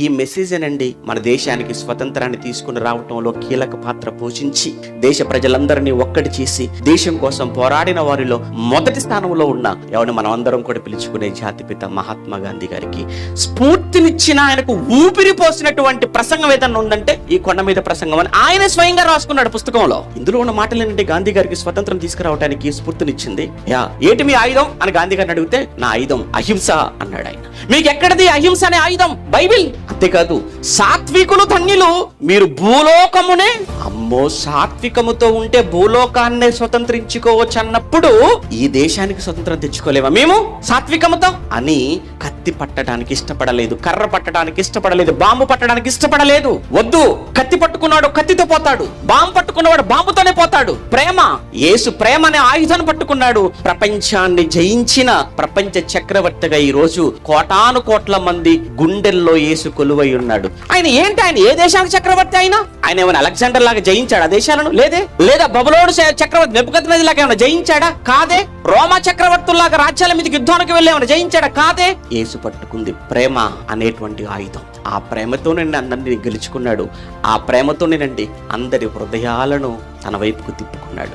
ఈ మెసేజేనండి మన దేశానికి స్వతంత్రాన్ని తీసుకుని రావటంలో కీలక పాత్ర పోషించి దేశ ప్రజలందరినీ ఒక్కటి చేసి దేశం కోసం పోరాడిన వారిలో మొదటి స్థానంలో ఉన్న ఎవరిని మనం అందరం కూడా పిలుచుకునే జాతిపిత మహాత్మా గాంధీ గారికి స్ఫూర్తినిచ్చిన, ఆయనకు ఊపిరి పోసినటువంటి ప్రసంగం ఏదన్నా ఉందంటే ఈ కొండ మీద ప్రసంగం అని ఆయన స్వయంగా రాసుకున్నాడు పుస్తకంలో. ఇందులో ఉన్న మాటలు ఏంటంటే గాంధీ గారికి స్వతంత్రం తీసుకురావడానికి స్ఫూర్తినిచ్చింది. ఏంటి మీ ఆయుధం అని గాంధీ గారిని అడిగితే, నా ఆయుధం అహింస అన్నాడు ఆయన. మీకు ఎక్కడిది అహింస అనే ఆయుధం? బైబిల్. అంతేకాదు, సాత్వికులు ధన్యులు, మీరు భూలోకమునే, అమ్మో సాత్వికముతో ఉంటే భూలోకాన్నే స్వతంత్రించుకోవచ్చు అన్నప్పుడు ఈ దేశానికి స్వతంత్రం తెచ్చుకోలేమా మేము సాత్వికముతో అని కత్తి పట్టడానికి ఇష్టపడలేదు, కర్ర పట్టడానికి ఇష్టపడలేదు, బాంబు పట్టడానికి ఇష్టపడలేదు. వద్దు, కత్తి పట్టుకున్నాడు కత్తితో పోతాడు, బాంబు పట్టుకున్నవాడు బాంబుతోనే పోతాడు. ప్రేమ, యేసు ప్రేమ అనే ఆయుధాన్ని పట్టుకున్నాడు. ప్రపంచాన్ని జయించిన ప్రపంచ చక్రవర్తిగా ఈ రోజు కోటాను కోట్ల మంది గుండెల్లో యేసు కొలువై ఉన్నాడు. ఆయన ఏంటి? ఆయన ఏ దేశానికి చక్రవర్తి? ఆయన ఏమైనా అలెగ్జాండర్ లాగా జయించాడా దేశాలను? లేదే. లేదా బబులోను చక్రవర్తి నెబుకద్నెజర్ లాగా ఏమైనా జయించాడా? కాదే. రోమా చక్రవర్తుల్లాగా రాజ్యాల మీదకి యుద్ధానికి వెళ్ళి ఏమైనా జయించాడా? కాదే. యేసు పట్టుకుంది ప్రేమ అనేటువంటి ఆయుధం. ఆ ప్రేమతోనండి అందరినీ గెలుచుకున్నాడు. ఆ ప్రేమతోనేనండి అందరి హృదయాలను తన వైపుకు తిప్పుకున్నాడు.